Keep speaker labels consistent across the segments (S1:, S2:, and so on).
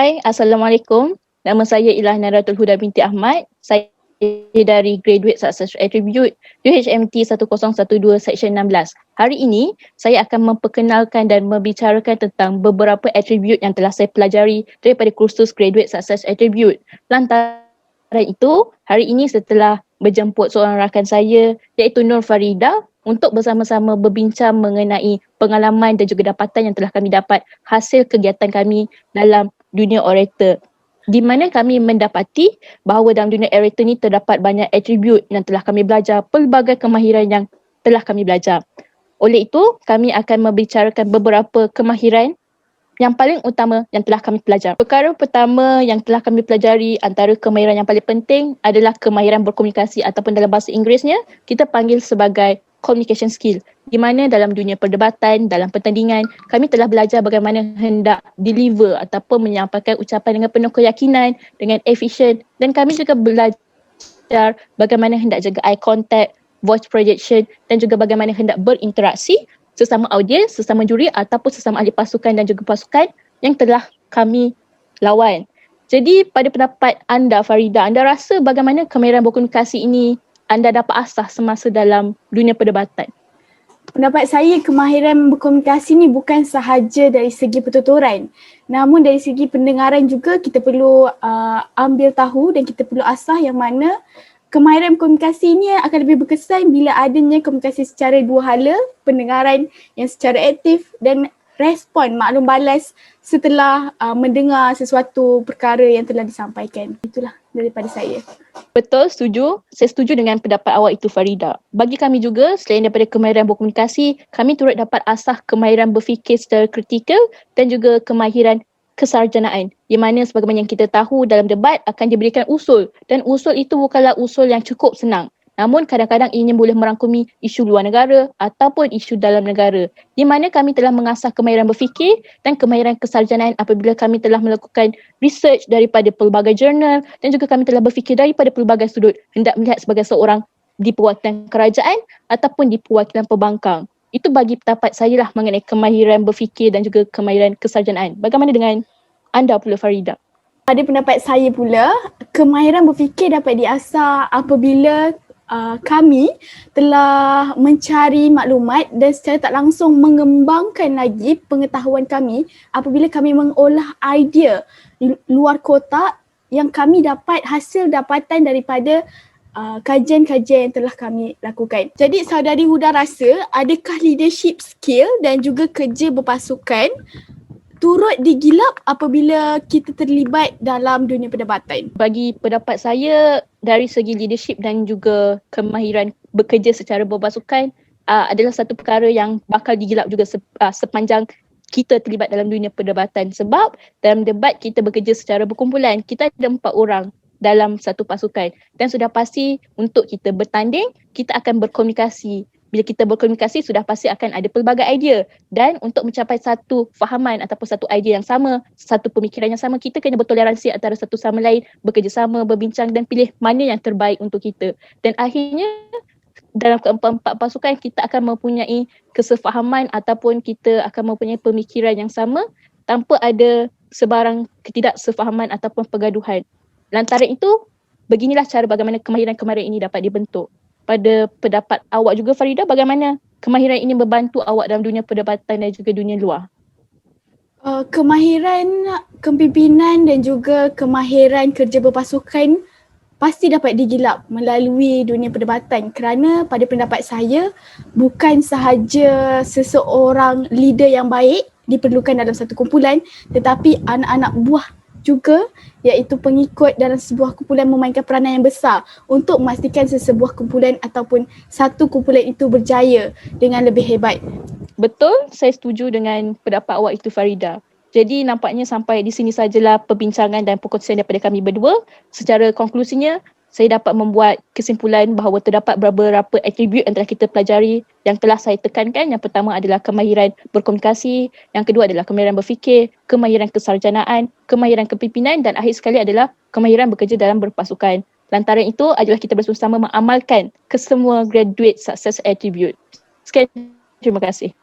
S1: Hai, Assalamualaikum. Nama saya Ilhana Ratul Huda binti Ahmad. Saya dari Graduate Success Attribute UHMT 1012 Section 16. Hari ini, saya akan memperkenalkan dan membicarakan tentang beberapa attribute yang telah saya pelajari daripada kursus Graduate Success Attribute. Lantaran itu, hari ini setelah berjemput seorang rakan saya iaitu Nur Farida untuk bersama-sama berbincang mengenai pengalaman dan juga dapatan yang telah kami dapat hasil kegiatan kami dalam dunia orator, di mana kami mendapati bahawa dalam dunia orator ni terdapat banyak atribut yang telah kami belajar, pelbagai kemahiran yang telah kami belajar. Oleh itu, kami akan membicarakan beberapa kemahiran yang paling utama yang telah kami pelajar. Perkara pertama yang telah kami pelajari, antara kemahiran yang paling penting adalah kemahiran berkomunikasi ataupun dalam bahasa Inggerisnya kita panggil sebagai communication skill, di mana dalam dunia perdebatan, dalam pertandingan, kami telah belajar bagaimana hendak deliver ataupun menyampaikan ucapan dengan penuh keyakinan, dengan efisien, dan kami juga belajar bagaimana hendak jaga eye contact, voice projection dan juga bagaimana hendak berinteraksi sesama audiens, sesama juri ataupun sesama ahli pasukan dan juga pasukan yang telah kami lawan. Jadi pada pendapat anda Farida, anda rasa bagaimana kemahiran berkomunikasi ini anda dapat asah semasa dalam dunia perdebatan?
S2: Pendapat saya, kemahiran berkomunikasi ni bukan sahaja dari segi pertuturan, namun dari segi pendengaran juga kita perlu ambil tahu dan kita perlu asah yang mana kemahiran komunikasi ini akan lebih berkesan bila adanya komunikasi secara dua hala, pendengaran yang secara aktif dan respon maklum balas setelah mendengar sesuatu perkara yang telah disampaikan. Itulah daripada saya.
S1: Betul, setuju. Saya setuju dengan pendapat awak itu Farida. Bagi kami juga, selain daripada kemahiran berkomunikasi, kami turut dapat asah kemahiran berfikir secara kritikal dan juga kemahiran kesarjanaan, di mana sebagaimana yang kita tahu dalam debat akan diberikan usul, dan usul itu bukanlah usul yang cukup senang. Namun kadang-kadang ianya boleh merangkumi isu luar negara ataupun isu dalam negara, di mana kami telah mengasah kemahiran berfikir dan kemahiran kesarjanaan apabila kami telah melakukan research daripada pelbagai jurnal dan juga kami telah berfikir daripada pelbagai sudut hendak melihat sebagai seorang di perwakilan kerajaan ataupun di perwakilan pembangkang. Itu bagi pendapat saya lah mengenai kemahiran berfikir dan juga kemahiran kesarjanaan. Bagaimana dengan anda pula Farida?
S2: Pada pendapat saya pula, kemahiran berfikir dapat diasah apabila kami telah mencari maklumat dan secara tak langsung mengembangkan lagi pengetahuan kami apabila kami mengolah idea luar kotak yang kami dapat hasil dapatan daripada kajian-kajian yang telah kami lakukan. Jadi saudari Huda rasa adakah leadership skill dan juga kerja berpasukan turut digilap apabila kita terlibat dalam dunia perdebatan?
S1: Bagi pendapat saya, dari segi leadership dan juga kemahiran bekerja secara berpasukan adalah satu perkara yang bakal digilap juga sepanjang kita terlibat dalam dunia perdebatan. Sebab dalam debat kita bekerja secara berkumpulan, kita ada 4 orang dalam satu pasukan dan sudah pasti untuk kita bertanding, kita akan berkomunikasi. Bila kita berkomunikasi, sudah pasti akan ada pelbagai idea dan untuk mencapai satu fahaman ataupun satu idea yang sama, satu pemikiran yang sama, kita kena bertoleransi antara satu sama lain, bekerjasama, berbincang dan pilih mana yang terbaik untuk kita. Dan akhirnya dalam keempat-empat pasukan kita akan mempunyai kesefahaman ataupun kita akan mempunyai pemikiran yang sama tanpa ada sebarang ketidaksefahaman ataupun pergaduhan. Lantaran itu, beginilah cara bagaimana kemahiran-kemahiran ini dapat dibentuk. Pada pendapat awak juga Farida, bagaimana kemahiran ini membantu awak dalam dunia perdebatan dan juga dunia luar?
S2: Kemahiran kepimpinan dan juga kemahiran kerja berpasukan pasti dapat digilap melalui dunia perdebatan kerana pada pendapat saya bukan sahaja seseorang leader yang baik diperlukan dalam satu kumpulan tetapi anak-anak buah juga iaitu pengikut dalam sebuah kumpulan memainkan peranan yang besar untuk memastikan sesebuah kumpulan ataupun satu kumpulan itu berjaya dengan lebih hebat.
S1: Betul, saya setuju dengan pendapat awak itu Farida. Jadi nampaknya sampai di sini sajalah perbincangan dan perkongsian daripada kami berdua. Secara konklusinya, saya dapat membuat kesimpulan bahawa terdapat beberapa atribut yang telah kita pelajari yang telah saya tekankan. Yang pertama adalah kemahiran berkomunikasi, yang kedua adalah kemahiran berfikir, kemahiran kesarjanaan, kemahiran kepimpinan dan akhir sekali adalah kemahiran bekerja dalam berpasukan. Lantaran itu adalah kita bersama-sama mengamalkan kesemua graduate success attribute. Sekian, terima kasih.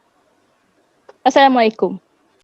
S1: Assalamualaikum.